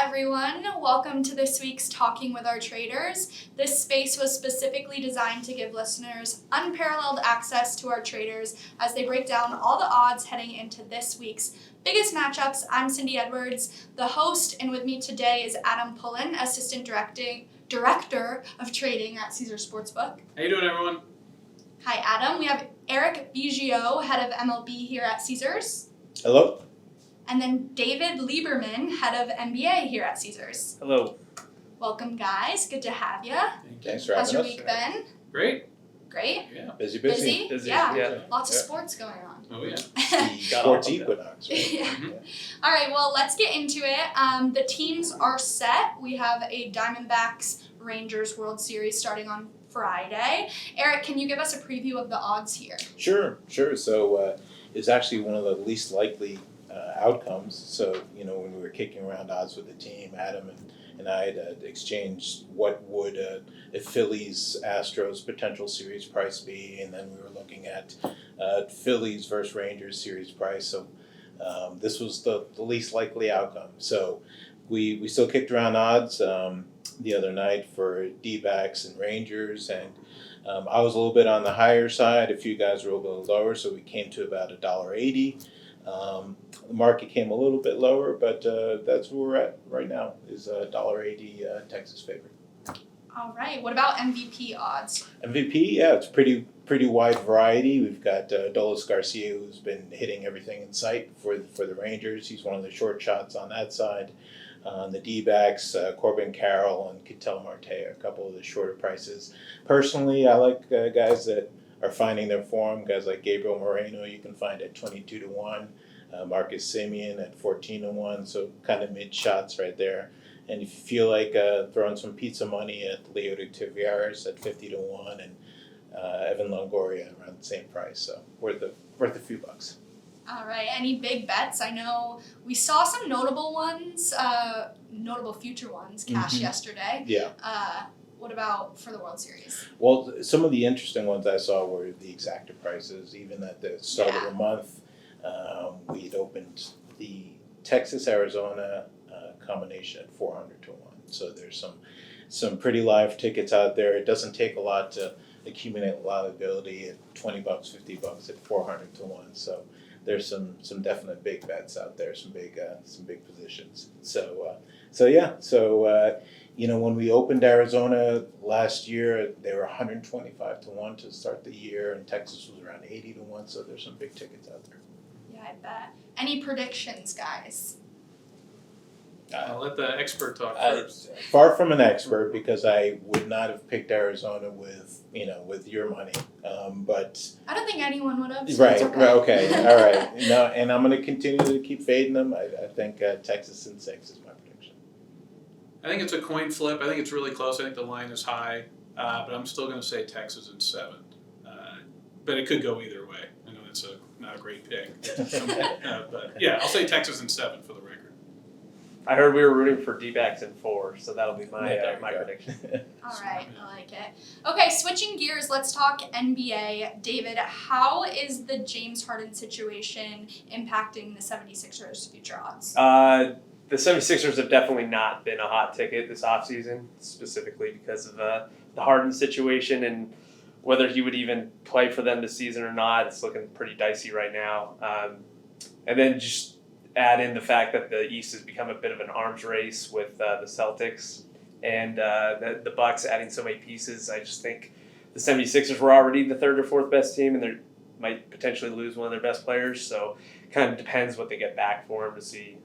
everyone. Welcome to this week's Talking with Our Traders. This space was specifically designed to give listeners unparalleled access to our traders as they break down all the odds heading into this week's biggest matchups. I'm Cindy Edwards, the host, and with me today is Adam Pullen, Assistant Director of Trading at Caesars Sportsbook. How you doing, everyone? Hi, Adam. We have Eric Biggio, head of MLB here at Caesars. Hello. And then David Lieberman, head of NBA here at Caesars. Hello. Welcome, guys. Good to have you. Thanks for having us. How's your week been? Great. Great? Yeah. Busy. Yeah. Lots of sports going on. Oh, yeah. The sports equinox, right? Yeah. Mm-hmm. All right, well, let's get into it. The teams are set. We have a Diamondbacks Rangers World Series starting on Friday. Eric, can you give us a preview of the odds here? Sure. So it's actually one of the least likely outcomes. So, when we were kicking around odds with the team, Adam and I had exchanged what would a Phillies-Astros potential series price be, and then we were looking at Phillies versus Rangers series price. So this was the least likely outcome. So we still kicked around odds the other night for D-backs and Rangers, and I was a little bit on the higher side. A few guys were a little bit lower, so we came to about $1.80. The market came a little bit lower, but that's where we're at right now, is $1.80 Texas favorite. All right. What about MVP odds? MVP, yeah, it's pretty wide variety. We've got Dolis Garcia, who's been hitting everything in sight for the Rangers. He's one of the short shots on that side. On the D-backs, Corbin Carroll and Ketel Marte are a couple of the shorter prices. Personally, I like guys that are finding their form. Guys like Gabriel Moreno, you can find at 22-1. Marcus Semien at 14-1. So kind of mid shots right there. And if you feel like throwing some pizza money at Leody Taveras at 50-1, and Evan Longoria around the same price. So worth a few bucks. All right. Any big bets? I know we saw some notable ones, notable future ones cash yesterday. Yeah. What about for the World Series? Well, some of the interesting ones I saw were the exacta prices. Even at the start of the month, we'd opened the Texas-Arizona combination at 400-1. So there's some pretty live tickets out there. It doesn't take a lot to accumulate liability at $20, $50 at 400-1. So there's some definite big bets out there, some big positions. So when we opened Arizona last year, they were 125-1 to start the year, and Texas was around 80-1. So there's some big tickets out there. Yeah, I bet. Any predictions, guys? I'll let the expert talk first. Far from an expert, because I would not have picked Arizona with your money, but I don't think anyone would have. So right, it's okay. right, okay, all right. No, and I'm going to continue to keep fading them. I think Texas in 6 is my prediction. I think it's a coin flip. I think it's really close. I think the line is high, but I'm still going to say Texas in 7. But it could go either way. I know it's not a great pick. But yeah, I'll say Texas in 7 for the record. I heard we were rooting for D-backs in 4, so that'll be my prediction. All right, I like it. Okay, switching gears, let's talk NBA. David, how is the James Harden situation impacting the 76ers' future odds? The 76ers have definitely not been a hot ticket this offseason, specifically because of the Harden situation and whether he would even play for them this season or not. It's looking pretty dicey right now. And then just add in the fact that the East has become a bit of an arms race with the Celtics and the Bucks adding so many pieces. I just think the 76ers were already the 3rd or 4th best team, and they might potentially lose one of their best players. So kind of depends what they get back for him to see.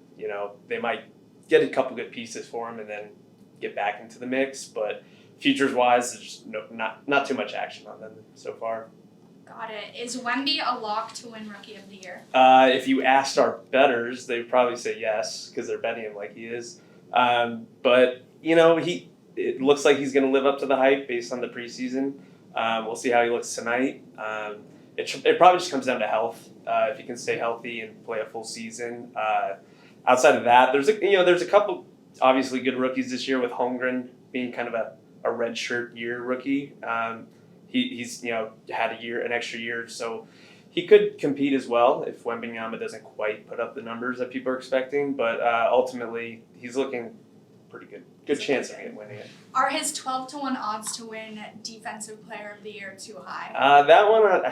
They might get a couple good pieces for him and then get back into the mix. But futures-wise, there's not too much action on them so far. Got it. Is Wemby a lock to win Rookie of the Year? If you asked our bettors, they'd probably say yes because they're betting him like he is. But it looks like he's going to live up to the hype based on the preseason. We'll see how he looks tonight. It probably just comes down to health. If he can stay healthy and play a full season. Outside of that, there's a couple obviously good rookies this year with Holmgren being kind of a redshirt year rookie. He's had an extra year, so he could compete as well if Wembanyama doesn't quite put up the numbers that people are expecting. But ultimately, he's looking pretty good chance of winning it. Are his 12-1 odds to win Defensive Player of the Year too high? That one,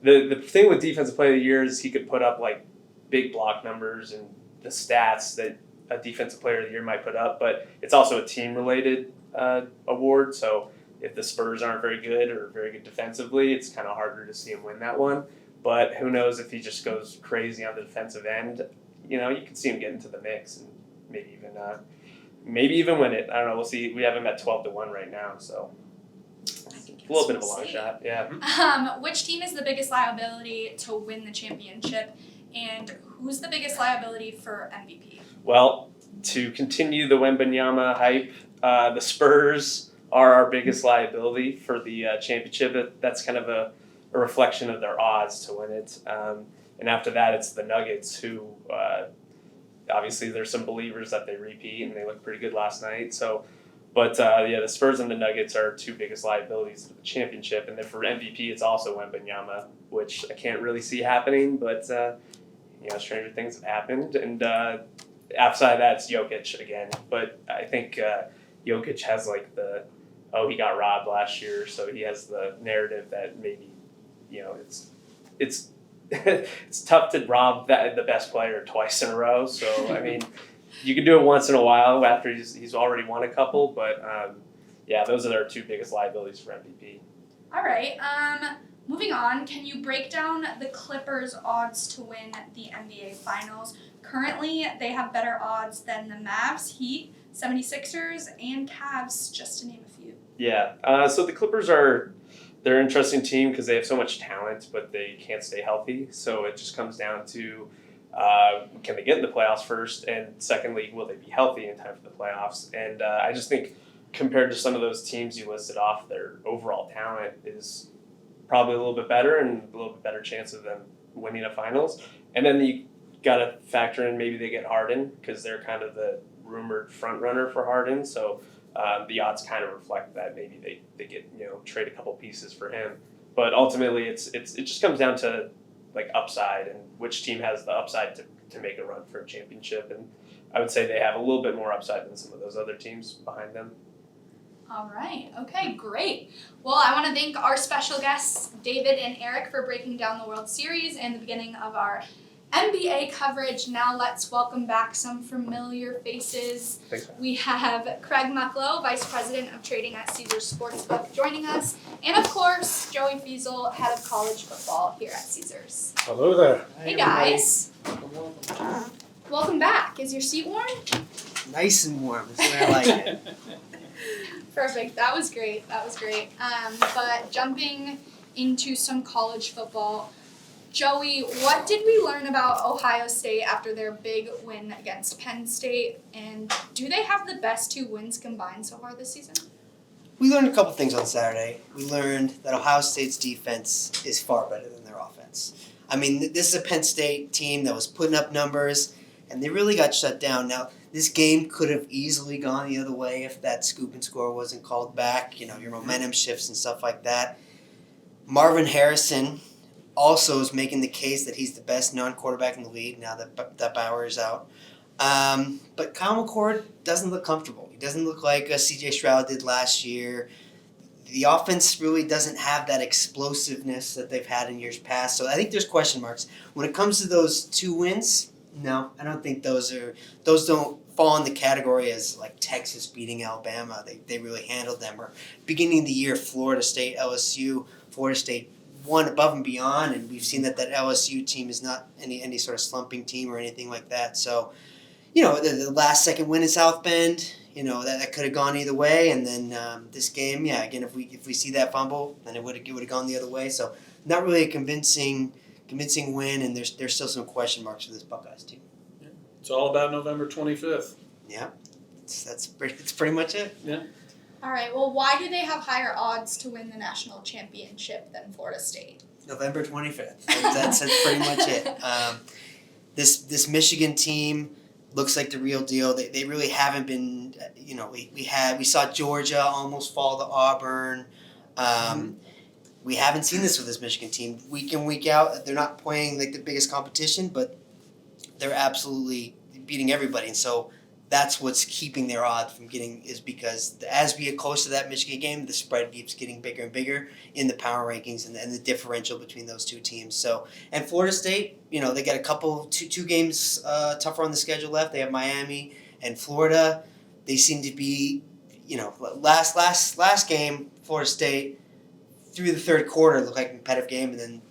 the thing with Defensive Player of the Year is he could put up like big block numbers and the stats that a Defensive Player of the Year might put up, but it's also a team-related award. So if the Spurs aren't very good or very good defensively, it's kind of harder to see him win that one. But who knows if he just goes crazy on the defensive end? You can see him get into the mix and maybe even win it. I don't know. We'll see. We have him at 12-1 right now, so a little bit of a long shot. Yeah. Which team is the biggest liability to win the championship, and who's the biggest liability for MVP? Well, to continue the Wembanyama hype, the Spurs are our biggest liability for the championship. That's kind of a reflection of their odds to win it. And after that, it's the Nuggets, who obviously there's some believers that they repeat, and they looked pretty good last night. So, but the Spurs and the Nuggets are two biggest liabilities for the championship. And then for MVP, it's also Wembanyama, which I can't really see happening, but stranger things have happened. And outside of that, it's Jokic again. But I think Jokic has like he got robbed last year, so he has the narrative that maybe it's it's tough to rob the best player twice in a row. So I mean, you can do it once in a while after he's already won a couple, but those are their two biggest liabilities for MVP. All right. Moving on, can you break down the Clippers' odds to win the NBA Finals? Currently, they have better odds than the Mavs, Heat, 76ers, and Cavs, just to name a few. Yeah. So the Clippers they're an interesting team because they have so much talent, but they can't stay healthy. So it just comes down to can they get in the playoffs first, and secondly, will they be healthy in time for the playoffs? And I just think compared to some of those teams you listed off, their overall talent is probably a little bit better and a little bit better chance of them winning a finals. And then you got to factor in maybe they get Harden because they're kind of the rumored front runner for Harden. So the odds kind of reflect that maybe they get trade a couple pieces for him. But ultimately, it just comes down to like upside and which team has the upside to make a run for a championship. And I would say they have a little bit more upside than some of those other teams behind them. All right. Okay, great. Well, I want to thank our special guests, David and Eric, for breaking down the World Series and the beginning of our NBA coverage. Now let's welcome back some familiar faces. Thanks. We have Craig Mucklow, Vice President of Trading at Caesars Sportsbook, joining us. And of course, Joey Fiesel, Head of College Football here at Caesars. Hello there. Hey guys. Welcome back. Is your seat warm? Nice and warm. That's the way I like it. Perfect. That was great. But jumping into some college football, Joey, what did we learn about Ohio State after their big win against Penn State? And do they have the best two wins combined so far this season? We learned a couple things on Saturday. We learned that Ohio State's defense is far better than their offense. I mean, this is a Penn State team that was putting up numbers, and they really got shut down. Now, this game could have easily gone the other way if that scoop and score wasn't called back, your momentum shifts and stuff like that. Marvin Harrison also is making the case that he's the best non-quarterback in the league now that Bauer is out. But Kyle McCord doesn't look comfortable. He doesn't look like C.J. Stroud did last year. The offense really doesn't have that explosiveness that they've had in years past. So I think there's question marks. When it comes to those two wins, no, I don't think those don't fall in the category as like Texas beating Alabama. They really handled them. Or beginning of the year, Florida State, LSU, Florida State won above and beyond, and we've seen that LSU team is not any sort of slumping team or anything like that. So, the last second win in South Bend, that could have gone either way. And then this game, again, if we see that fumble, then it would have gone the other way. So not really a convincing win, and there's still some question marks for this Buckeyes team. It's all about November 25th. Yeah, it's pretty much it. Yeah. All right. Well, why do they have higher odds to win the national championship than Florida State? November 25th. That's pretty much it. This Michigan team looks like the real deal. They really haven't been. We saw Georgia almost fall to Auburn. We haven't seen this with this Michigan team. Week in, week out, they're not playing like the biggest competition, but they're absolutely beating everybody. And so that's what's keeping their odds from getting is because as we get close to that Michigan game, the spread keeps getting bigger and bigger in the power rankings and the differential between those two teams. So, and Florida State, they got two games tougher on the schedule left. They have Miami and Florida. They seem to be, last game, Florida State through the third quarter looked like a competitive game, and then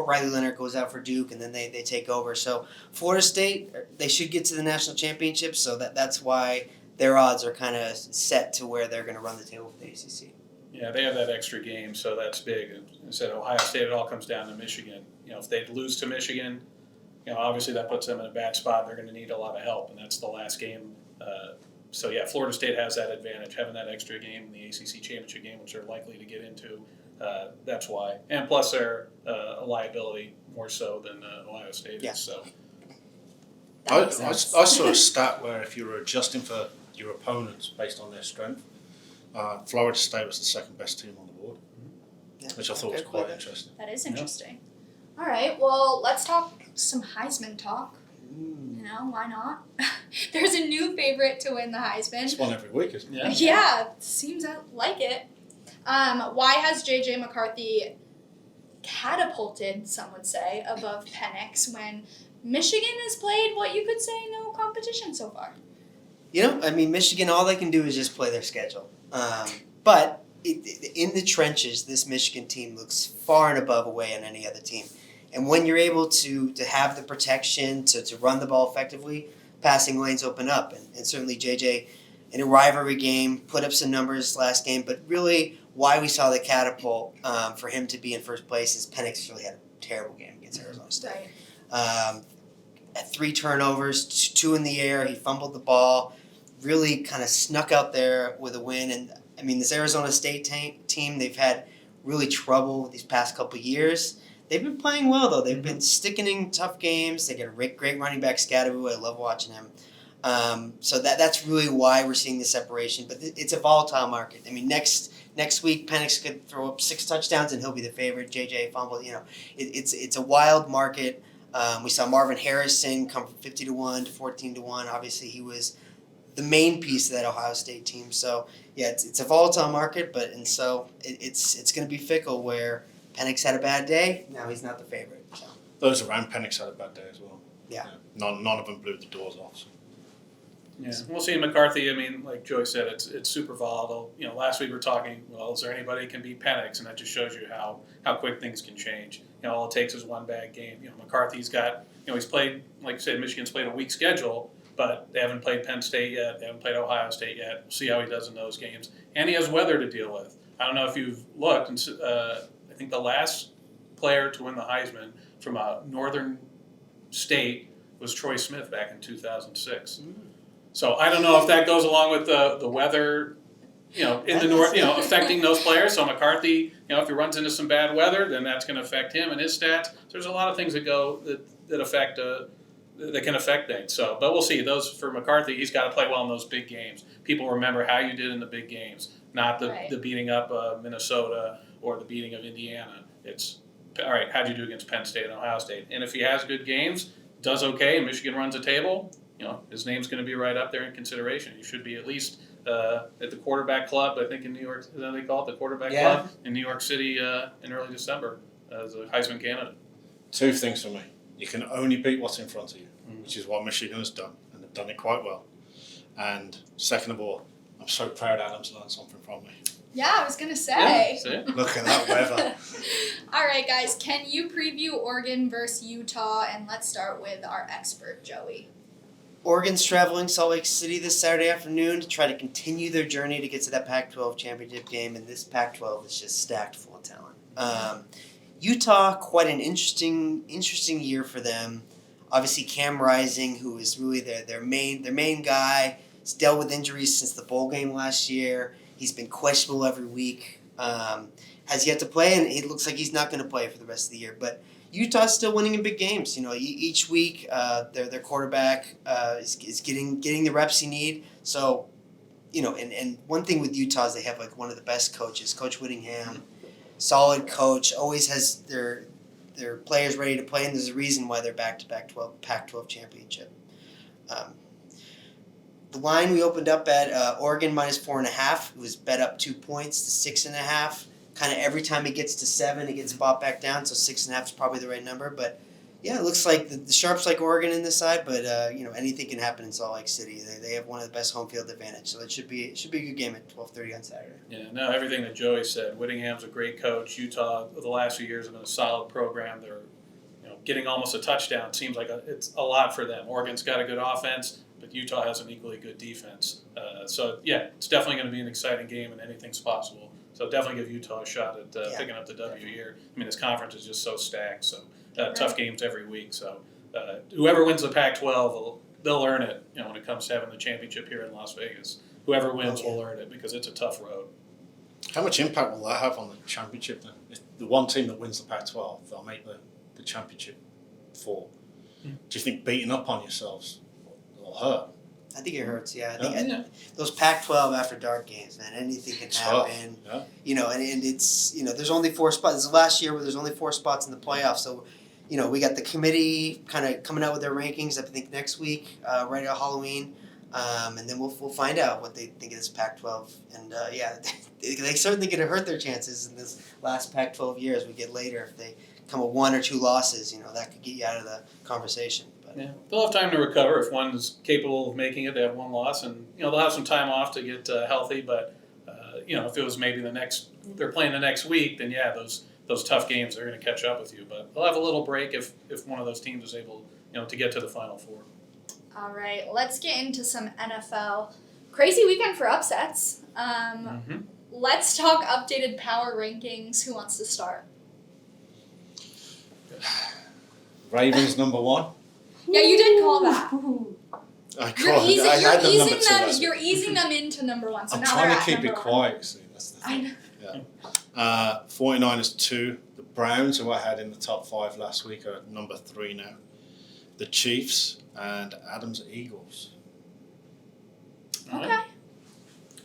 Riley Leonard goes out for Duke, and then they take over. So Florida State, they should get to the national championship, so that's why their odds are kind of set to where they're going to run the table for the ACC. Yeah, they have that extra game, so that's big. Instead of Ohio State, it all comes down to Michigan. If they lose to Michigan, obviously that puts them in a bad spot. They're going to need a lot of help, and that's the last game. So yeah, Florida State has that advantage, having that extra game in the ACC championship game, which they're likely to get into. That's why, and plus they're a liability more so than Ohio State is. So I saw a stat where if you were adjusting for your opponents based on their strength, Florida State was the second best team on the board, which I thought was quite interesting. That is interesting. All right, well, let's talk some Heisman talk. Why not? There's a new favorite to win the Heisman. It's one every week, isn't it? Yeah, seems like it. Why has J.J. McCarthy catapulted, some would say, above Penix when Michigan has played what you could say no competition so far? Michigan, all they can do is just play their schedule. But in the trenches, this Michigan team looks far and above away on any other team. And when you're able to have the protection to run the ball effectively, passing lanes open up. And certainly J.J. in a rivalry game put up some numbers last game. But really why we saw the catapult for him to be in first place is Penix really had a terrible game against Arizona State. Right. At 3 turnovers, 2 in the air, he fumbled the ball, really kind of snuck out there with a win. And, this Arizona State team, they've had really trouble these past couple of years. They've been playing well, though. They've been sticking in tough games. They got a great running back, Scadaboo. I love watching him. So that's really why we're seeing the separation. But it's a volatile market. Next week, Penix could throw up 6 touchdowns, and he'll be the favorite. JJ fumbled. It's a wild market. We saw Marvin Harrison come from 50-1 to 14-1. Obviously, he was the main piece of that Ohio State team. So, yeah, it's a volatile market, so it's going to be fickle where Penix had a bad day. Now he's not the favorite. So. Those around Penix had a bad day as well. Yeah. None of them blew the doors off. So. yeah, we'll see McCarthy. Like Joey said, it's super volatile. Last week we were talking. Well, is there anybody who can beat Penix? And that just shows you how quick things can change. All it takes is one bad game. McCarthy's got. He's played, like you said, Michigan's played a weak schedule, but they haven't played Penn State yet. They haven't played Ohio State yet. We'll see how he does in those games. And he has weather to deal with. I don't know if you've looked. And I think the last player to win the Heisman from a northern state was Troy Smith back in 2006. So I don't know if that goes along with the weather, in the north, affecting those players. So McCarthy, if he runs into some bad weather, then that's going to affect him and his stats. So there's a lot of things that affect that can affect things. So, but we'll see. Those for McCarthy, he's got to play well in those big games. People remember how you did in the big games, not the beating up of Minnesota or the beating of Indiana. It's all right. How'd you do against Penn State and Ohio State? And if he has good games, does okay, and Michigan runs a table, his name's going to be right up there in consideration. He should be at least at the quarterback club. I think in New York, is that what they call it, the quarterback club in New York City in early December as a Heisman candidate. 2 things for me. You can only beat what's in front of you, which is what Michigan has done, and they've done it quite well. And second of all, I'm so proud Adam's learned something from me. Yeah, I was going to say. Yeah, Look at that weather. All right, guys, can you preview Oregon versus Utah? And let's start with our expert, Joey. Oregon's traveling Salt Lake City this Saturday afternoon to try to continue their journey to get to that Pac-12 championship game, and this Pac-12 is just stacked full of talent. Utah, quite an interesting year for them. Obviously, Cam Rising, who is really their main guy, has dealt with injuries since the bowl game last year. He's been questionable every week. Has yet to play, and it looks like he's not going to play for the rest of the year. But Utah's still winning in big games. Each week their quarterback is getting the reps he need. So, and one thing with Utah is they have like one of the best coaches, Coach Whittingham, solid coach, always has their players ready to play, and there's a reason why they're back-to-back Pac-12 championship. line we opened up at Oregon minus 4.5. It was bet up 2 points to 6.5. Kind of every time it gets to 7, it gets bought back down. So 6.5 is probably the right number. But yeah, it looks like the Sharps like Oregon in this side, but anything can happen in Salt Lake City. They have one of the best home field advantage, so it should be a good game at 12:30 on Saturday. Yeah, no, everything that Joey said. Whittingham's a great coach. Utah, the last few years, have been a solid program. They're getting almost a touchdown. Seems like it's a lot for them. Oregon's got a good offense, but Utah has an equally good defense. So yeah, it's definitely going to be an exciting game, and anything's possible. So definitely give Utah a shot at picking up the W here. I mean, this conference is just so stacked. So tough games every week. So whoever wins the Pac-12, they'll earn it. When it comes to having the championship here in Las Vegas, whoever wins will earn it because it's a tough road. How much impact will that have on the championship then? If the one team that wins the Pac-12, they'll make the championship 4. Do you think beating up on yourselves will hurt? I think it hurts, yeah. I think those Pac-12 after dark games, man, anything can happen. Yeah. And it's there's only 4 spots. This is last year where there's only 4 spots in the playoffs. So, we got the committee kind of coming out with their rankings. I think next week, right at Halloween, and then we'll find out what they think of this Pac-12. And they certainly going to hurt their chances in this last Pac-12 year as we get later. If they come with 1 or 2 losses, that could get you out of the conversation. Yeah, they'll have time to recover if one's capable of making it. They have 1 loss, and they'll have some time off to get healthy. But if it was maybe they're playing the next week, then those tough games are going to catch up with you. But they'll have a little break if one of those teams is able to get to the Final Four. All right, let's get into some NFL. Crazy weekend for upsets. Let's talk updated power rankings. Who wants to start? Ravens number 1. Yeah, you did call that. You're You're easing them into number 1. So I'm now trying they're to keep at it number quiet, 1. you see, that's the I thing. know. Yeah. 49ers 2. The Browns, who I had in the top 5 last week, are at number 3 now. The Chiefs and Adams Eagles. Okay.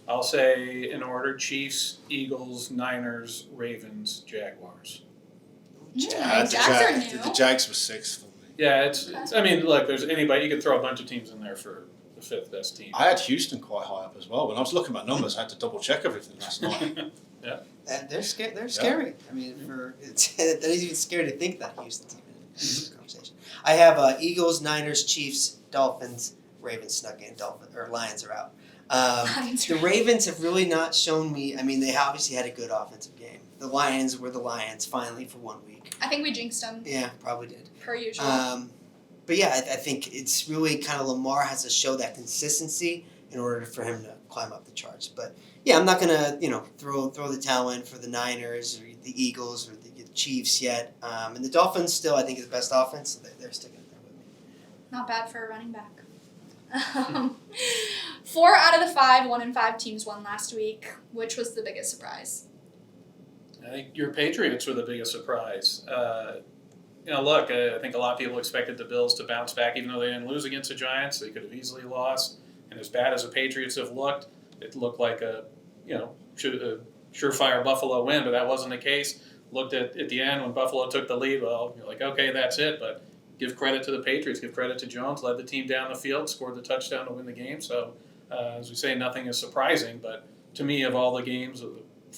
I'll say in order: Chiefs, Eagles, Niners, Ravens, Jaguars. Jags are new. The Jags were 6th for me. Yeah, it's I mean, look, there's anybody you could throw a bunch of teams in there for the 5th best team. I had Houston quite high up as well. When I was looking at my numbers, I had to double check everything last night. They're scary. They're scary. I mean, that is even scary to think that Houston team in this conversation. I have Eagles, Niners, Chiefs, Dolphins, Ravens snuck in. Lions are out. The Ravens have really not shown me. I mean, they obviously had a good offensive game. The Lions were the Lions finally for 1 week. I think we jinxed them. Yeah, probably did. Per usual. But yeah, I think it's really kind of Lamar has to show that consistency in order for him to climb up the charts. But yeah, I'm not gonna throw the towel in for the Niners or the Eagles or the Chiefs yet. And the Dolphins still I think is the best offense. So they're sticking there with me. Not bad for a running back. 4 out of the 5 1-5 teams won last week. Which was the biggest surprise? I think your Patriots were the biggest surprise. Look, I think a lot of people expected the Bills to bounce back, even though they didn't lose against the Giants. They could have easily lost. And as bad as the Patriots have looked, it looked like a surefire Buffalo win, but that wasn't the case. Looked at the end when Buffalo took the lead. Well, you're like, okay, that's it. But give credit to the Patriots. Give credit to Jones. Led the team down the field, scored the touchdown to win the game. So, as we say, nothing is surprising. But to me, of all the games,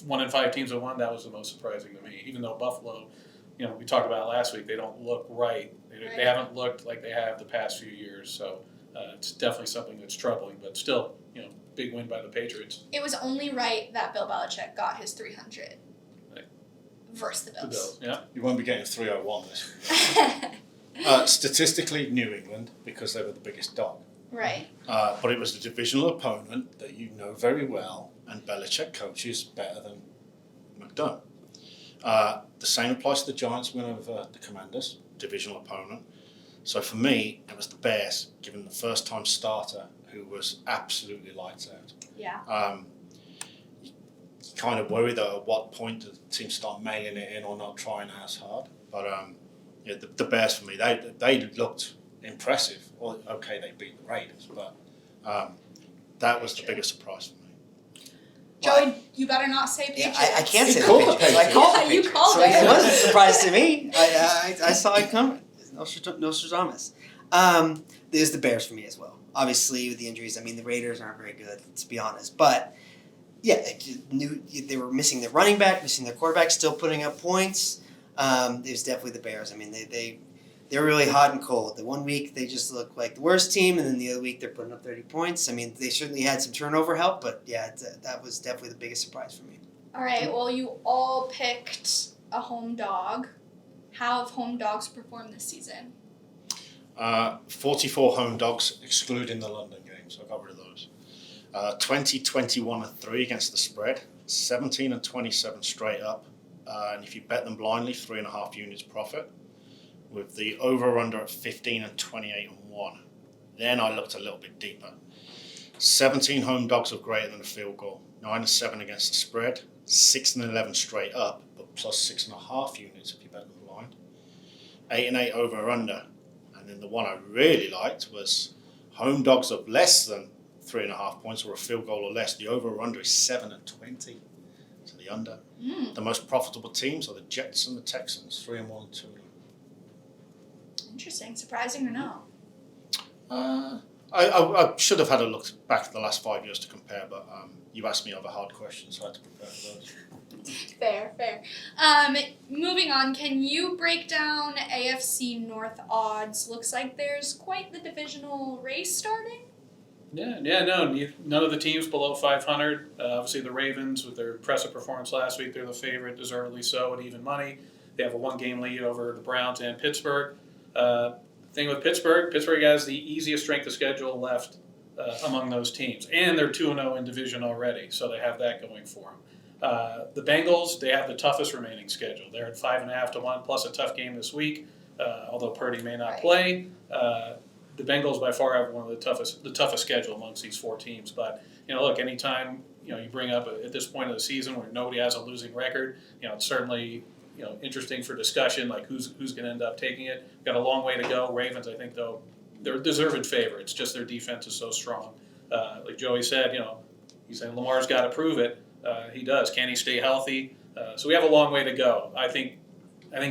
1-5 teams that won, that was the most surprising to me. Even though Buffalo, we talked about it last week, they don't look right. They haven't looked like they have the past few years. So it's definitely something that's troubling. But still, big win by the Patriots. It was only right that Bill Belichick got his 300 versus the Bills. The Bills, yeah. You won't be getting 301 this week. Statistically, New England, because they were the biggest dog. Right. But it was a divisional opponent that you know very well, and Belichick coaches better than McDonough. The same applies to the Giants win over the Commanders, divisional opponent. So for me, it was the Bears, given the first-time starter who was absolutely lights out. Yeah. You kind of worry that at what point do the team start mailing it in or not trying as hard. But the Bears for me, they looked impressive. Well, okay, they beat the Raiders, but that was the biggest surprise for me. Joey, you better not say Patriots. I can't say the called Patriots. the I called the Yeah, you Patriots. called So it. it wasn't a surprise to me. I saw it coming. Nostradamus. There's the Bears for me as well. Obviously, with the injuries, I mean, the Raiders aren't very good, to be honest. But, yeah, they were missing their running back, missing their quarterback, still putting up points. There's definitely the Bears. I mean, they're really hot and cold. The one week, they just look like the worst team, and then the other week, they're putting up 30 points. I mean, they certainly had some turnover help, but, yeah, that was definitely the biggest surprise for me. All right, well, you all picked a home dog. How have home dogs performed this season? 44 home dogs, excluding the London games. I got rid of those. 20, 21 and 3 against the spread. 17 and 27 straight up. And if you bet them blindly, 3.5 units profit. With the over-under at 15 and 28 and 1. Then I looked a little bit deeper. 17 home dogs of greater than a field goal. 9 and 7 against the spread. 6 and 11 straight up, but plus 6.5 units if you bet them blind. 8 and 8 over-under. And then the one I really liked was home dogs of less than 3.5 points or a field goal or less. The over-under is 7 and 20. So the under. The most profitable teams are the Jets and the Texans, 3 and 1, 2 and 0. Interesting. Surprising or no? I should have had a look back at the last 5 years to compare, but you asked me other hard questions, so I had to prepare for those. Fair. Moving on, can you break down AFC North odds? Looks like there's quite the divisional race starting. None of the teams below 500. Obviously, the Ravens, with their impressive performance last week, they're the favorite, deservedly so, at even money. They have a 1-game lead over the Browns and Pittsburgh. Thing with Pittsburgh has the easiest strength of schedule left among those teams. And they're 2-0 in division already, so they have that going for them. The Bengals, they have the toughest remaining schedule. They're at 5.5 to 1, plus a tough game this week, although Purdy may not play. The Bengals by far have one of the toughest schedule amongst these 4 teams. But look, anytime you bring up at this point of the season where nobody has a losing record, it's certainly interesting for discussion, like who's going to end up taking it. Got a long way to go. Ravens, I think, though, they're deserved favorites. Just their defense is so strong. Like Joey said, he's saying Lamar's got to prove it. He does. Can he stay healthy? So we have a long way to go. I think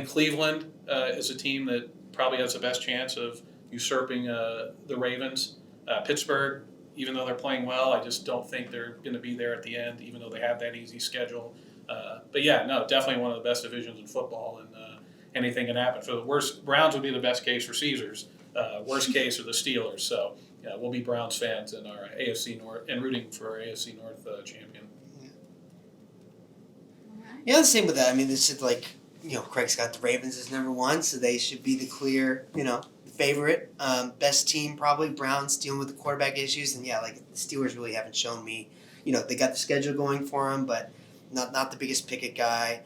Cleveland is a team that probably has the best chance of usurping the Ravens. Pittsburgh, even though they're playing well, I just don't think they're going to be there at the end, even though they have that easy schedule. But definitely one of the best divisions in football, and anything can happen. For the worst, Browns would be the best case for Caesars. Worst case are the Steelers. So we'll be Browns fans in our AFC North and rooting for our AFC North champion. Yeah, the same with that. I mean, this is like, Craig's got the Ravens as number 1, so they should be the clear, favorite. Best team probably. Browns dealing with the quarterback issues, and the Steelers really haven't shown me. They got the schedule going for them, but not the biggest picket guy.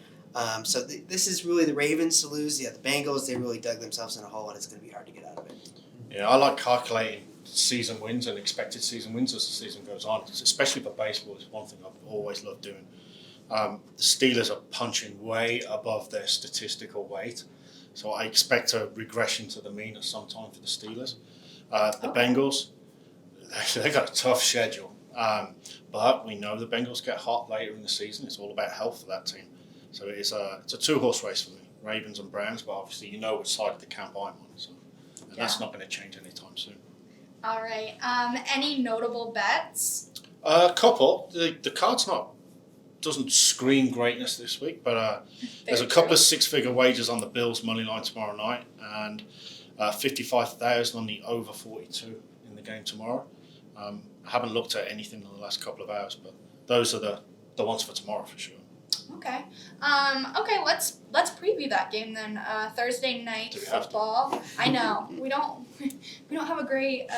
So this is really the Ravens to lose. Yeah, the Bengals, they really dug themselves in a hole, and it's going to be hard to get out of it. Yeah, I like calculating season wins and expected season wins as the season goes on, especially for baseball. It's one thing I've always loved doing. The Steelers are punching way above their statistical weight, so I expect a regression to the mean at some time for the Steelers. The Bengals, they've got a tough schedule, but we know the Bengals get hot later in the season. It's all about health for that team. So it's a 2-horse race for me, Ravens and Browns, but obviously which side of the camp I'm on, and that's not going to change anytime soon. All right. Any notable bets? A couple. The card's doesn't scream greatness this week, but there's a couple of 6-figure wagers on the Bills money line tomorrow night, and 55,000 on the over 42 in the game tomorrow. I haven't looked at anything in the last couple of hours, but those are the ones for tomorrow for sure. Okay. Let's preview that game then. Thursday night football. I know we don't have a great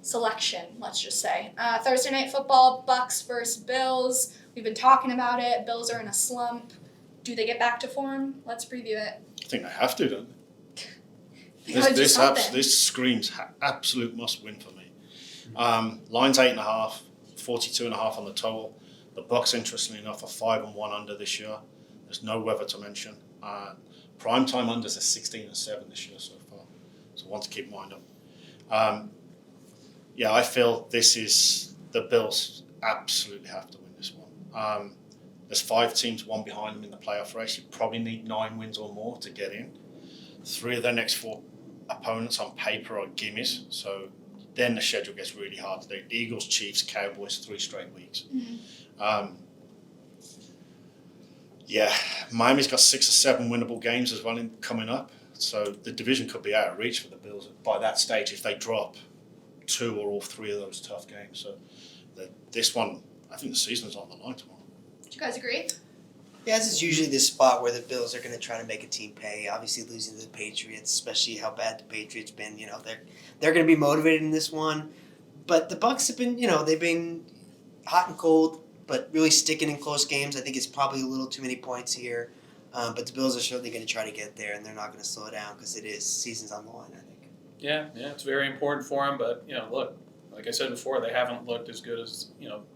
selection. Let's just say Thursday night football. Bucks versus Bills. We've been talking about it. Bills are in a slump. Do they get back to form? Let's preview it. I think they have to, don't they? This screams absolute must win for me. Line's 8.5, 42.5 on the total. The Bucks, interestingly enough, are 5-1 under this year. There's no weather to mention. Primetime unders are 16-7 this year so far, so one to keep in mind of. I feel this is the Bills absolutely have to win this one. There's 5 teams, one behind them in the playoff race. You probably need 9 wins or more to get in. 3 of their next 4 opponents on paper are gimmies. So then the schedule gets really hard. The Eagles, Chiefs, Cowboys, 3 straight weeks. Yeah, Miami's got 6 or 7 winnable games as well coming up. So the division could be out of reach for the Bills by that stage if they drop 2 or all 3 of those tough games. So this one, I think the season's on the line tomorrow. Do you guys agree? Yeah, this is usually the spot where the Bills are going to try to make a team pay. Obviously, losing to the Patriots, especially how bad the Patriots been, they're going to be motivated in this one. But the Bucs have been, they've been hot and cold, but really sticking in close games. I think it's probably a little too many points here. But the Bills are certainly going to try to get there, and they're not going to slow down because season's on the line, I think. Yeah, it's very important for them. But look, like I said before, they haven't looked as good as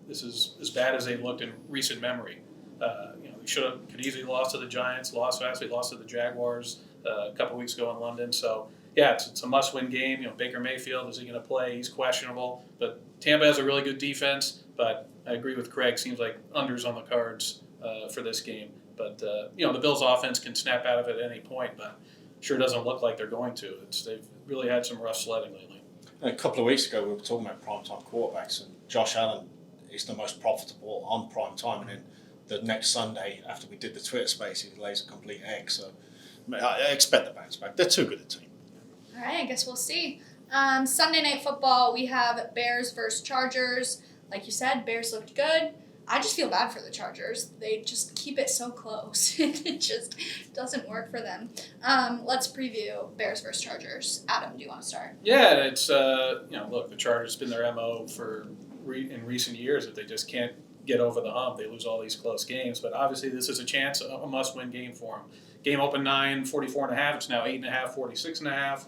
this is as bad as they looked in recent memory. They could easily lost to the Giants, lost to the Jaguars a couple weeks ago in London. So yeah, it's a must-win game. Baker Mayfield, is he going to play? He's questionable, but Tampa has a really good defense. But I agree with Craig. Seems like unders on the cards for this game. But the Bills' offense can snap out of it at any point, but sure doesn't look like they're going to. They've really had some rough sledding lately. A couple of weeks ago, we were talking about primetime quarterbacks, and Josh Allen is the most profitable on primetime, and then the next Sunday, after we did the Twitter space, he lays a complete egg. So I expect the bounce back. They're too good a team. All right, I guess we'll see. Sunday Night Football, we have Bears versus Chargers. Like you said, Bears looked good. I just feel bad for the Chargers. They just keep it so close. It just doesn't work for them. Let's preview Bears versus Chargers. Adam, do you want to start? Yeah, it's look, the Chargers been their MO in recent years that they just can't get over the hump. They lose all these close games, but obviously this is a must-win game for them. Game opened 44.5. It's now 8.5, 46.5.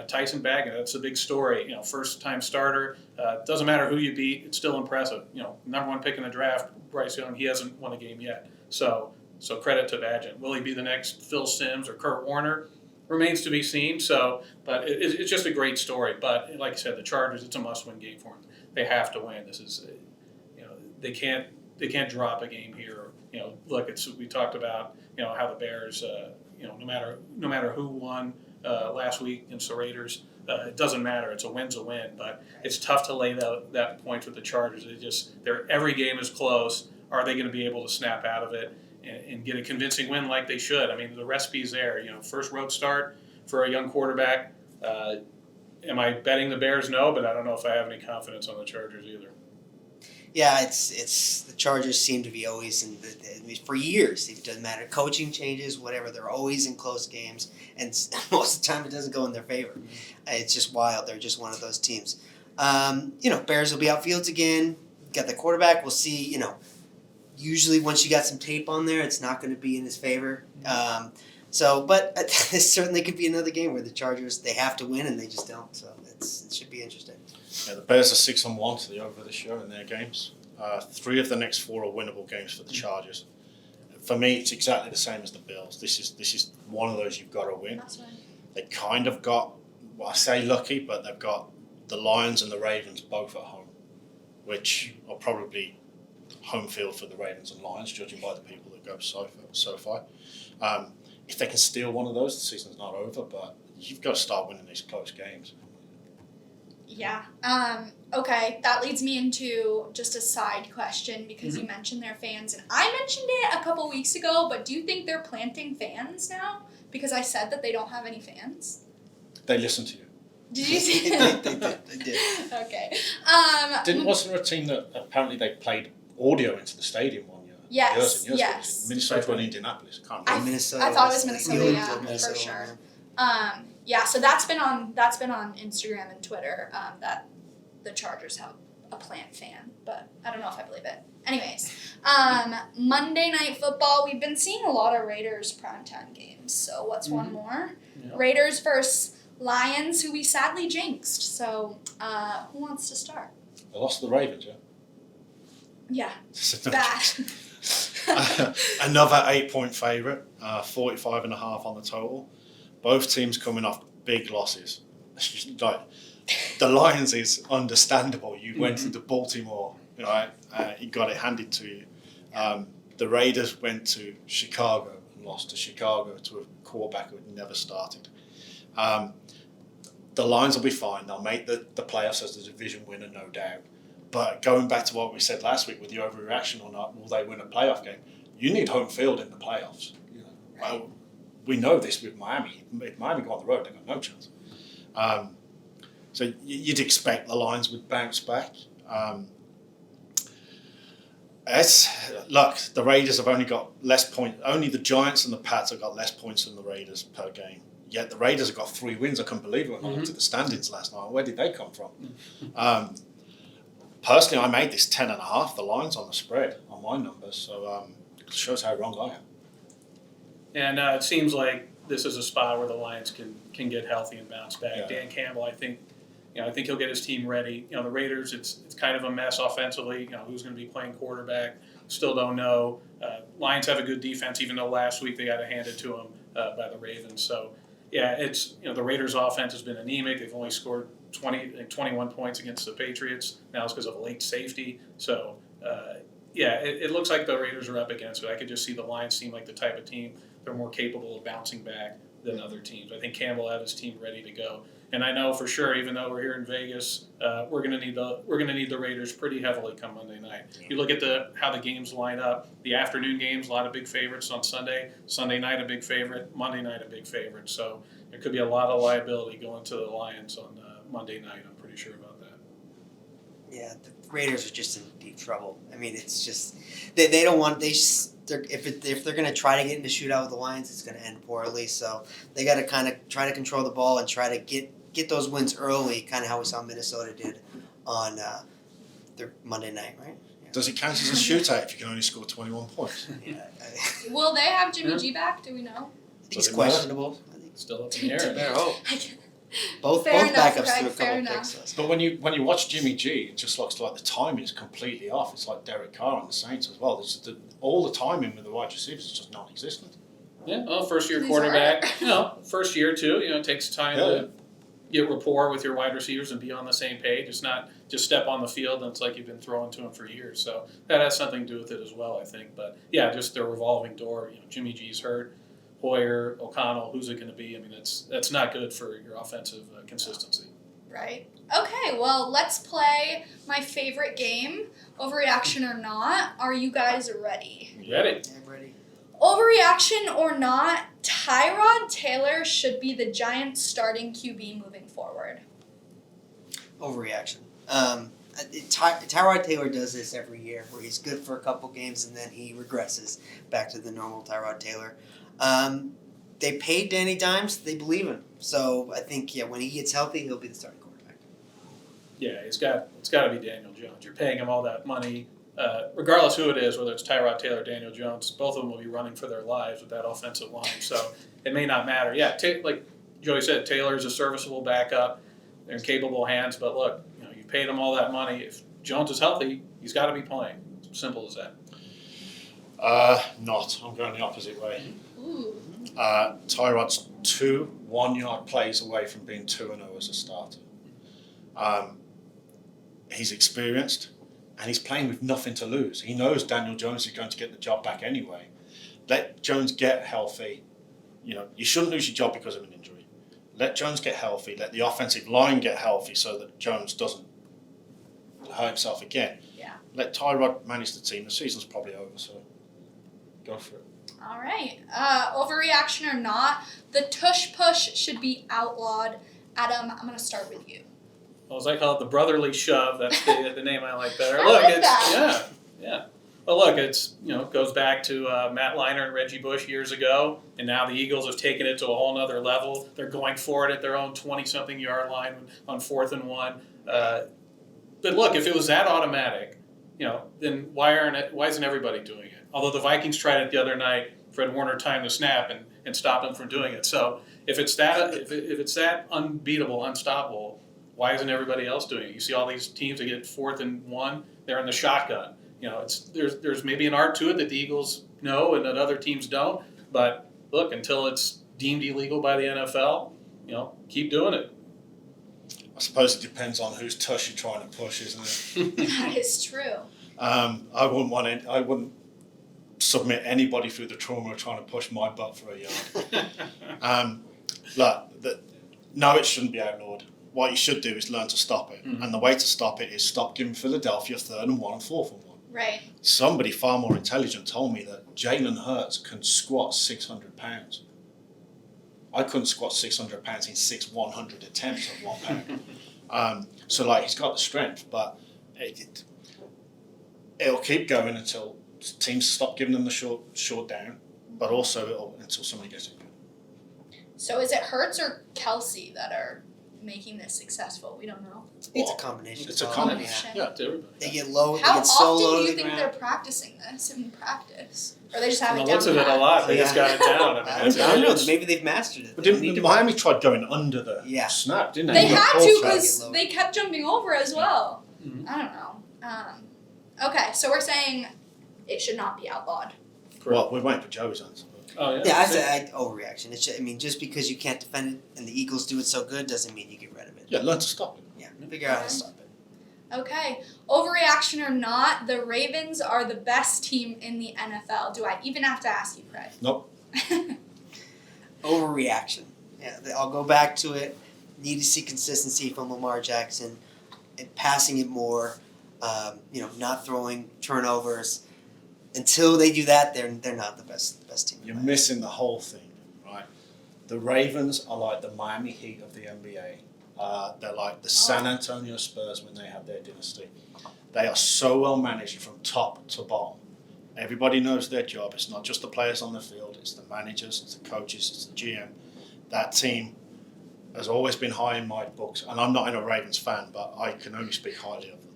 Tyson Bagent, that's a big story. First-time starter. Doesn't matter who you beat, it's still impressive. Number 1 pick in the draft, Bryce Young, he hasn't won a game yet. So credit to Bagent. Will he be the next Phil Simms or Kurt Warner? Remains to be seen. But it's just a great story. But like I said, the Chargers, it's a must-win game for them. They have to win. This is, they can't drop a game here. Look, we talked about how the Bears, no matter who won last week against the Raiders, it doesn't matter. It's a win's a win, but it's tough to lay that point with the Chargers. Every game is close. Are they going to be able to snap out of it and get a convincing win like they should? I mean, the recipe's there. First road start for a young quarterback. Am I betting the Bears? No, but I don't know if I have any confidence on the Chargers either. Yeah, it's the Chargers seem to be always for years. It doesn't matter, coaching changes, whatever. They're always in close games, and most of the time it doesn't go in their favor. It's just wild. They're just one of those teams. Bears will be outfields again. Got the quarterback. We'll see. Usually once you got some tape on there, it's not going to be in his favor. But this certainly could be another game where the Chargers, they have to win and they just don't. So it should be interesting. Yeah, the Bears are 6-1 to the over this year in their games. 3 of the next 4 are winnable games for the Chargers. For me, it's exactly the same as the Bills. This is one of those you've got to win. That's right. They kind of got, I say lucky, but they've got the Lions and the Ravens both at home, which are probably home field for the Ravens and Lions, judging by the people that go so far. If they can steal one of those, the season's not over, but you've got to start winning these close games. Yeah. Okay, that leads me into just a side question because you mentioned their fans, and I mentioned it a couple weeks ago, but do you think they're planting fans now? Because I said that they don't have any fans. They listen to you. Did you see They did. Okay. Wasn't there a team that apparently they played audio into the stadium one year? Yes, Years yes. ago. Minnesota and Indianapolis. I can't remember. Minnesota. I thought it was Minnesota, Minnesota, yeah, Minnesota, for sure. yeah. Yeah, so that's been on Instagram and Twitter that the Chargers have a plant fan, but I don't know if I believe it. Anyways, Monday Night Football, we've been seeing a lot of Raiders primetime games, so what's one more? Yeah. Raiders versus Lions, who we sadly jinxed, so who wants to start? They lost to the Ravens, yeah? Yeah, bad. Another 8-point favourite, 45.5 on the total. Both teams coming off big losses. Like, the Lions is understandable. You went into Baltimore, you got it handed to you. The Raiders went to Chicago and lost to Chicago to a quarterback who had never started. the Lions will be fine. They'll make the playoffs as the division winner, no doubt. But going back to what we said last week with the overreaction or not, will they win a playoff game? You need home field in the playoffs. Well, we know this with Miami. If Miami go on the road, they've got no chance. So you'd expect the Lions would bounce back. Look, the Raiders have only got less points. Only the Giants and the Pats have got less points than the Raiders per game. Yet the Raiders have got 3 wins. I couldn't believe it when I looked at the standings last night. Where did they come from? Personally, I made this 10.5, the Lions on the spread on my numbers. So it shows how wrong I am. And it seems like this is a spot where the Lions can get healthy and bounce back. Yeah. Dan Campbell, I think he'll get his team ready. The Raiders, it's kind of a mess offensively. Who's going to be playing quarterback? Still don't know. Lions have a good defense, even though last week they got it handed to them by the Ravens. So, yeah, it's the Raiders' offense has been anemic. They've only scored 21 points against the Patriots. Now it's because of a late safety. So, it looks like the Raiders are up against it. I could just see the Lions seem like the type of team they're more capable of bouncing back than other teams. I think Campbell will have his team ready to go. And I know for sure, even though we're here in Vegas, we're going to need the Raiders pretty heavily come Monday night. You look at how the games line up. The afternoon games, a lot of big favorites on Sunday. Sunday night, a big favorite. Monday night, a big favorite. So there could be a lot of liability going to the Lions on Monday night. I'm pretty sure about that. Yeah, the Raiders are just in deep trouble. I mean, it's just they don't want if they're going to try to get into shootout with the Lions, it's going to end poorly. So they got to kind of try to control the ball and try to get those wins early, kind of how we saw Minnesota did on their Monday night, right? Yeah. Does it count as a shootout if you can only score 21 points? Yeah, Will they have Jimmy G back? Do we know? I think it's questionable. I think Still up in the air. Fair hope. Both Fair enough, backups Greg, threw a fair couple enough. picks. But when you watch Jimmy G, it just looks like the timing is completely off. It's like Derek Carr on the Saints as well. All the timing with the wide receivers is just non-existent. Yeah, well, first-year He's quarterback. First year too. It takes time to get rapport with your wide receivers and be on the same page. It's not just step on the field and it's like you've been throwing to them for years. So that has something to do with it as well, I think. But yeah, just their revolving door. Jimmy G's hurt. Hoyer, O'Connell, who's it going to be? I mean, that's not good for your offensive consistency. Right. Okay, well, let's play my favorite game, overreaction or not. Are you guys ready? You ready? Yeah, I'm ready. Overreaction or not, Tyrod Taylor should be the Giants' starting QB moving forward. Overreaction. Tyrod Taylor does this every year, where he's good for a couple games and then he regresses back to the normal Tyrod Taylor. They paid Danny Dimes. They believe him. So I think, when he gets healthy, he'll be the starting quarterback. Yeah, it's got to be Daniel Jones. You're paying him all that money, regardless who it is, whether it's Tyrod Taylor or Daniel Jones. Both of them will be running for their lives with that offensive line. So it may not matter. Yeah, like Joey said, Taylor's a serviceable backup. They're in capable hands. But look, you paid him all that money. If Jones is healthy, he's got to be playing. Simple as that. Not. I'm going the opposite way. Ooh. Tyrod's 2 1-yard plays away from being 2-0 as a starter. He's experienced and he's playing with nothing to lose. He knows Daniel Jones is going to get the job back anyway. Let Jones get healthy. You shouldn't lose your job because of an injury. Let Jones get healthy. Let the offensive line get healthy so that Jones doesn't hurt himself again. Yeah. Let Tyrod manage the team. The season's probably over, so go for it. All right. Overreaction or not, the tush push should be outlawed. Adam, I'm going to start with you. Well, as I call it, the brotherly shove. That's the name I like better. I Look, like it's that. yeah. Well, look, it's it goes back to Matt Leinart and Reggie Bush years ago, and now the Eagles have taken it to a whole nother level. They're going for it at their own 20-something yard line on 4th and 1. But look, if it was that automatic, then why isn't everybody doing it? Although the Vikings tried it the other night, Fred Warner timed the snap and stopped them from doing it. So if it's that unbeatable, unstoppable, why isn't everybody else doing it? You see all these teams that get 4th and 1, they're in the shotgun. There's maybe an art to it that the Eagles know and that other teams don't. But look, until it's deemed illegal by the NFL, keep doing it. I suppose it depends on whose tush you're trying to push, isn't it? That is true. I wouldn't submit anybody through the trauma of trying to push my butt for a yard. Look, no, it shouldn't be outlawed. What you should do is learn to stop it. Mm. And the way to stop it is stop giving Philadelphia 3rd and 1 and 4th and 1. Right. Somebody far more intelligent told me that Jalen Hurts can squat 600 pounds. I couldn't squat 600 pounds in 6 100 attempts at 1 pound. So like he's got the strength, but it'll keep going until teams stop giving them the short down, but also until somebody gets injured. So is it Hurts or Kelsey that are making this successful? We don't know. It's a combination. It's a of all, combination. yeah. Yeah, to everybody. They get low. How they get so often low do to you the think ground. they're practicing this in practice? Or they just have From it the down looks of it, a pat? lot. They Yeah. just got it down. I mean, I don't know. it's- Maybe they've mastered it. But They don't need didn't to Miami tried going under the Yeah. snap, didn't They they? had Pull to track. because they kept jumping over as well. Mhm. I don't know. Okay, so we're saying it should not be outlawed. Well, we're waiting for Joey's answer. Oh, yeah. Yeah, I say overreaction. It's just, I mean, just because you can't defend it and the Eagles do it so good doesn't mean you get rid of it. Yeah, learn to stop it. Yeah, figure out how to stop it. Okay, overreaction or not, the Ravens are the best team in the NFL. Do I even have to ask you, Craig? Nope. Overreaction. Yeah, I'll go back to it. Need to see consistency from Lamar Jackson and passing it more. Not throwing turnovers. Until they do that, they're not the best team. You're missing the whole thing, right? The Ravens are like the Miami Heat of the NBA. They're like the San Antonio Spurs when they had their dynasty. They are so well managed from top to bottom. Everybody knows their job. It's not just the players on the field. It's the managers, it's the coaches, it's the GM. That team has always been high in my books. And I'm not a Ravens fan, but I can only speak highly of them.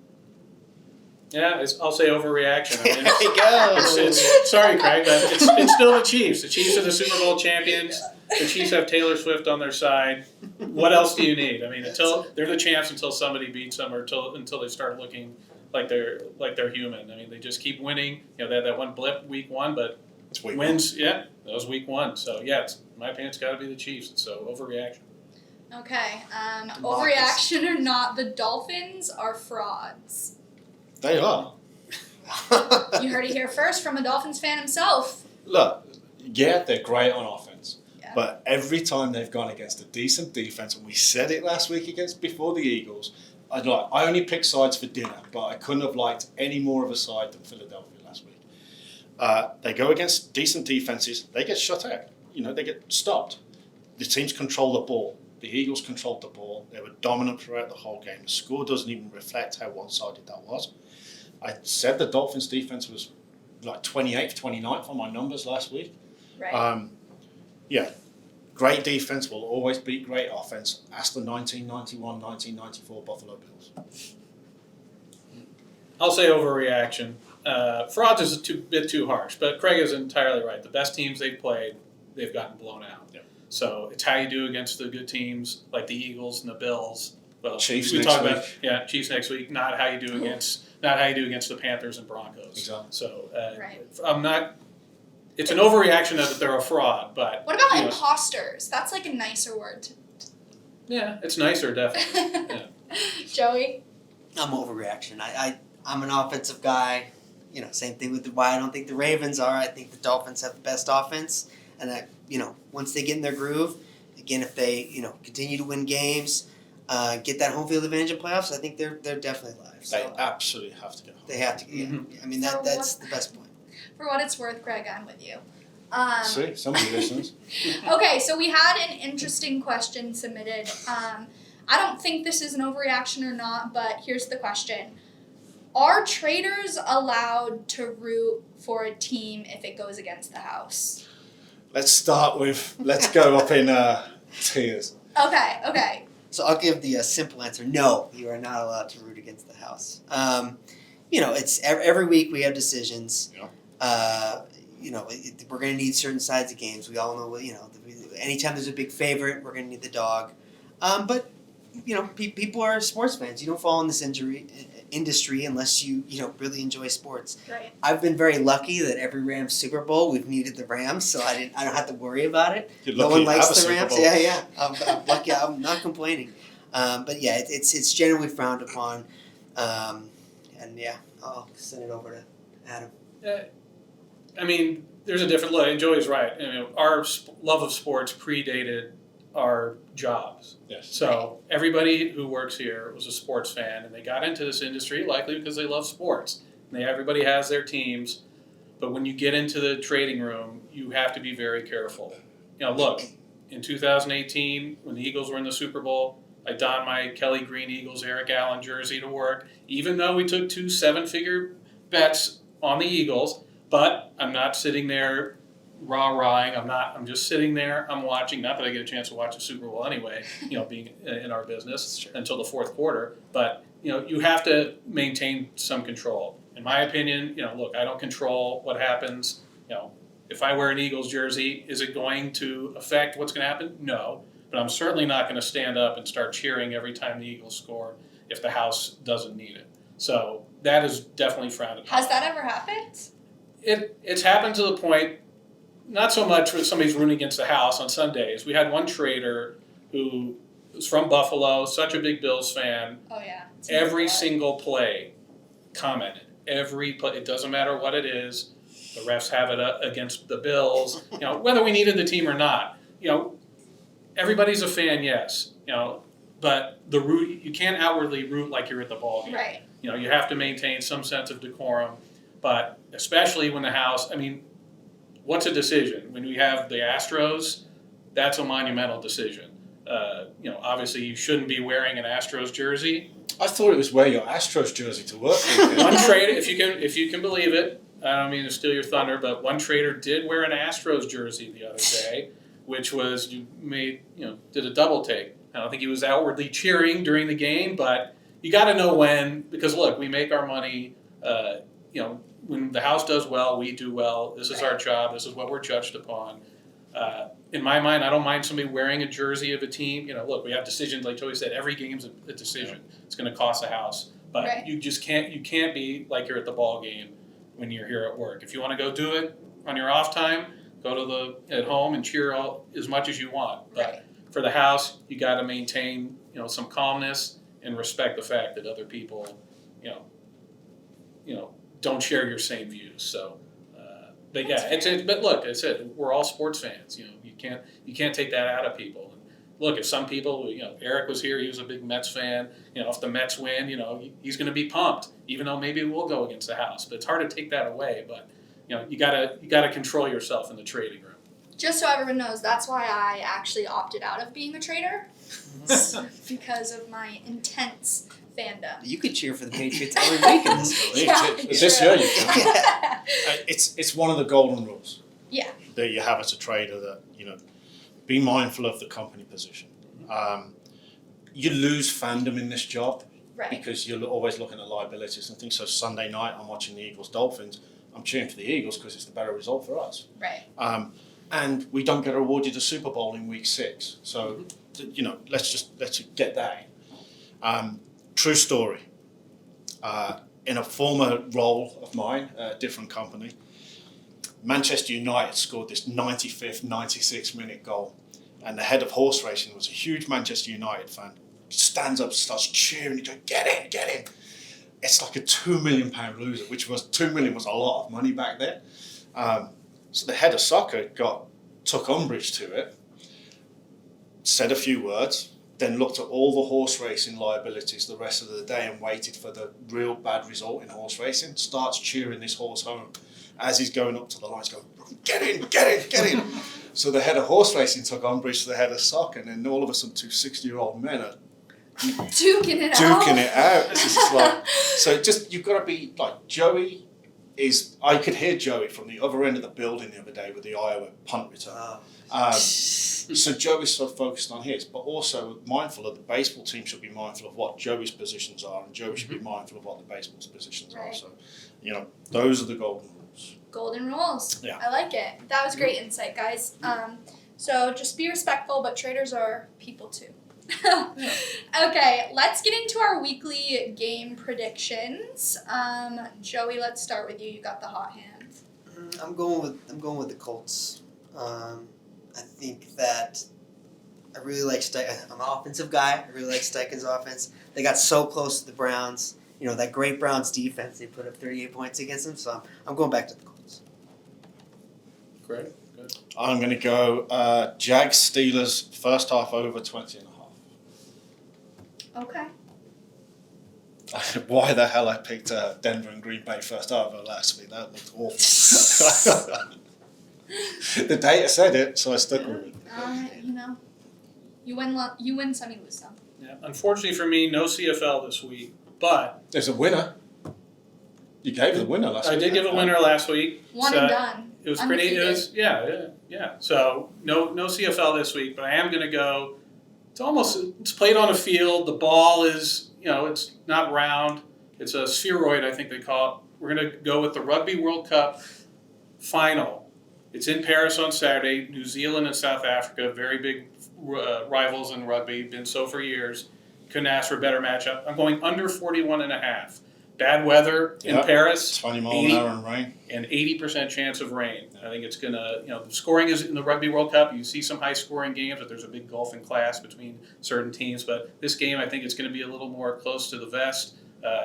Yeah, I'll say overreaction. I mean, There you go. sorry, Craig, but it's still the Chiefs. The Chiefs are the Super Bowl champions. The Chiefs have Taylor Swift on their side. What else do you need? I mean, until they're the champs until somebody beats them, or until they start looking like they're human. I mean, they just keep winning. You know, they had that one blip week 1, but It's week wins. Yeah, that was week 1. So yeah, in my opinion, it's got to be the Chiefs. So overreaction. Okay, overreaction or not, the Dolphins are frauds. They are. You heard it here first from a Dolphins fan himself. Look, yeah, they're great on offense. Yeah. But every time they've gone against a decent defense, and we said it last week before the Eagles, I only picked sides for dinner, but I couldn't have liked any more of a side than Philadelphia last week. They go against decent defenses, they get shut out. They get stopped. The teams control the ball. The Eagles controlled the ball. They were dominant throughout the whole game. The score doesn't even reflect how one-sided that was. I said the Dolphins' defense was like 28th, 29th on my numbers last week. Right. Great defense will always beat great offense. Ask the 1991, 1994 Buffalo Bills. I'll say overreaction. Frauds is a bit too harsh, but Craig is entirely right. The best teams they've played, they've gotten blown out. Yep. So it's how you do against the good teams like the Eagles and the Bills. Well, Chiefs we next talk week. about Chiefs next week. Not how you do against the Panthers and Broncos. Exactly. So Right. I'm not. It's an overreaction that they're a fraud, but What about you know, imposters? That's like a nicer word. yeah, it's nicer definitely. Joey? I'm overreaction. I'm an offensive guy. Same thing with why I don't think the Ravens are. I think the Dolphins have the best offense, and that once they get in their groove, again, if they continue to win games, get that home field advantage in playoffs, I think they're definitely live. They So absolutely have to go. they have to. Yeah. I mean that's the best point. For what it's worth, Greg, I'm with you. See, somebody listens. Okay, so we had an interesting question submitted. I don't think this is an overreaction or not, but here's the question. Are traders allowed to root for a team if it goes against the house? Let's go up in tiers. Okay. So I'll give the simple answer. No, you are not allowed to root against the house. It's every week we have decisions. Yeah. We're going to need certain sides of games. We all know, anytime there's a big favorite, we're going to need the dog. But people are sports fans. You don't fall in this industry unless you really enjoy sports. Right. I've been very lucky that every Rams Super Bowl we've needed the Rams, so I don't have to worry about it. You're No lucky one to likes have a the Super Rams. Bowl. Yeah. I'm lucky. I'm not complaining. But yeah, it's generally frowned upon. And yeah, I'll send it over to Adam. I mean, there's a different look. And Joey's right. Our love of sports predated are jobs. Yes. So everybody who works here was a sports fan, and they got into this industry likely because they love sports. And everybody has their teams, but when you get into the trading room, you have to be very careful. Look, in 2018, when the Eagles were in the Super Bowl, I donned my Kelly Green Eagles Eric Allen jersey to work, even though we took 2 7-figure bets on the Eagles. But I'm not sitting there rah-rahing. I'm just sitting there. I'm watching. Not that I get a chance to watch the Super Bowl anyway. Being in our business until the fourth quarter. But you have to maintain some control. In my opinion, look, I don't control what happens. If I wear an Eagles jersey, is it going to affect what's going to happen? No. But I'm certainly not going to stand up and start cheering every time the Eagles score if the house doesn't need it. So that is definitely frowned upon. Has that ever happened? It's happened to the point, not so much when somebody's rooting against the house on Sundays. We had one trader who was from Buffalo, such a big Bills fan. Oh yeah. Every single play commented. Every play, it doesn't matter what it is. The refs have it against the Bills. Whether we needed the team or not. Everybody's a fan, yes. But you can't outwardly root like you're at the ball game. Right. You have to maintain some sense of decorum. But especially when the house, what's a decision? When we have the Astros, that's a monumental decision. Obviously you shouldn't be wearing an Astros jersey. I thought it was wear your Astros jersey to work. One trader, if you can believe it, I don't mean to steal your thunder, but one trader did wear an Astros jersey the other day, which was did a double take. I don't think he was outwardly cheering during the game, but you got to know when, because look, we make our money. When the house does well, we do well. This is our job. This is what we're judged upon. In my mind, I don't mind somebody wearing a jersey of a team. Look, we have decisions. Like Joey said, every game's a decision. It's going to cost the house, but you just can't. You can't be like you're at the ball game when you're here at work. If you want to go do it on your off time, go to at home and cheer as much as you want. But for the house, you got to maintain some calmness and respect the fact that other people don't share your same views. So, but but look, I said we're all sports fans. You can't take that out of people. And look, if some people, Eric was here, he was a big Mets fan. If the Mets win, he's going to be pumped, even though maybe we'll go against the house. But it's hard to take that away. But you gotta control yourself in the trading room. Just so everyone knows, that's why I actually opted out of being a trader because of my intense fandom. You could cheer for the Patriots every week in this league. This year you can. It's one of the golden rules. Yeah. That you have as a trader that, be mindful of the company position. You lose fandom in this job because you're always looking at liabilities and things. So Sunday night I'm watching the Eagles-Dolphins. I'm cheering for the Eagles because it's the better result for us. Right. And we don't get awarded a Super Bowl in week 6. So, let's get that in. True story. In a former role of mine, a different company, Manchester United scored this 95th, 96th-minute goal. And the head of horse racing was a huge Manchester United fan. Stands up, starts cheering, he goes, get in. It's like a £2 million loser, which was £2 million was a lot of money back then. So the head of soccer took umbrage to it, said a few words, then looked at all the horse racing liabilities the rest of the day and waited for the real bad result in horse racing, starts cheering this horse home. As he's going up to the lines, going, get in. So the head of horse racing took umbrage to the head of soccer, and then all of a sudden 2 60-year-old men are duking it out. It's just like, so you've got to be like Joey. I could hear Joey from the other end of the building the other day with the Iowa punt return. So Joey's so focused on his, but also mindful of the baseball team should be mindful of what Joey's positions are, and Joey should be mindful of what the baseball's positions are. So, those are the golden rules. Golden rules. Yeah. I like it. That was great insight, guys. So just be respectful, but traders are people too. Okay, let's get into our weekly game predictions. Joey, let's start with you. You got the hot hand. I'm going with the Colts. I think that I really like I'm an offensive guy. I really like Steichen's offense. They got so close to the Browns. That great Browns defense. They put up 38 points against them. So I'm going back to the Colts. Great. Good. I'm going to go Jags Steelers first half over 20.5. Okay. Why the hell I picked Denver and Green Bay first half over last week? That looked awful. The data said it, so I stuck with it. You know, you win some, you lose some. Yeah. Unfortunately for me, no CFL this week, but There's a winner. You gave the winner last week. I did give a winner last week. One so and done. It was pretty. It was yeah. So no CFL this week, but I am going to go. It's played on a field. The ball is, it's not round. It's a spheroid, I think they call it. We're going to go with the Rugby World Cup final. It's in Paris on Saturday. New Zealand and South Africa, very big rivals in rugby, been so for years. Couldn't ask for a better matchup. I'm going under 41.5. Bad weather in Paris. 20 mile an hour and rain. And 80% chance of rain. I think it's going to, the scoring is in the Rugby World Cup. You see some high scoring games, but there's a big gulf in class between certain teams. But this game, I think it's going to be a little more close to the vest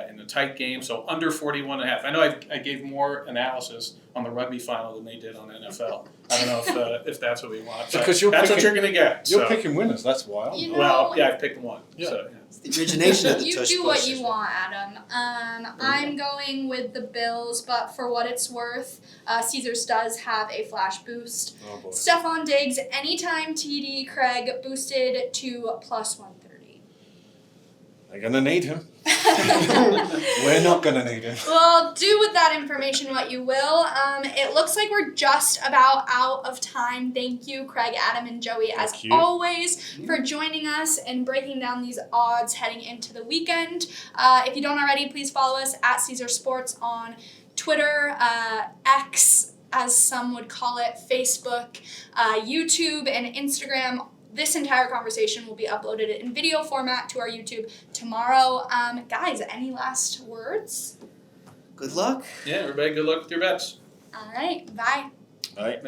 in a tight game. So under 41.5. I know I gave more analysis on the rugby final than they did on NFL. I don't know if that's what we want. Because that's what you're going to get. You're picking winners, that's why. Well, yeah, I picked one. Yeah. So, It's the origination of the You tush do what push. you want, Adam. I'm going with the Bills, but for what it's worth, Caesars does have a flash boost. Oh boy. Stephon Diggs, anytime TD, Craig, boosted to plus 130. They're going to need him. We're not going to need him. Well, do with that information what you will. It looks like we're just about out of time. Thank you, Craig, Adam, and Joey, as Thank you. always, for joining us and breaking down these odds heading into the weekend. If you don't already, please follow us at Caesar Sports on Twitter, X, as some would call it, Facebook, YouTube, and Instagram. This entire conversation will be uploaded in video format to our YouTube tomorrow. Guys, any last words? Good luck. yeah, everybody, good luck with your bets. All right, bye. All right.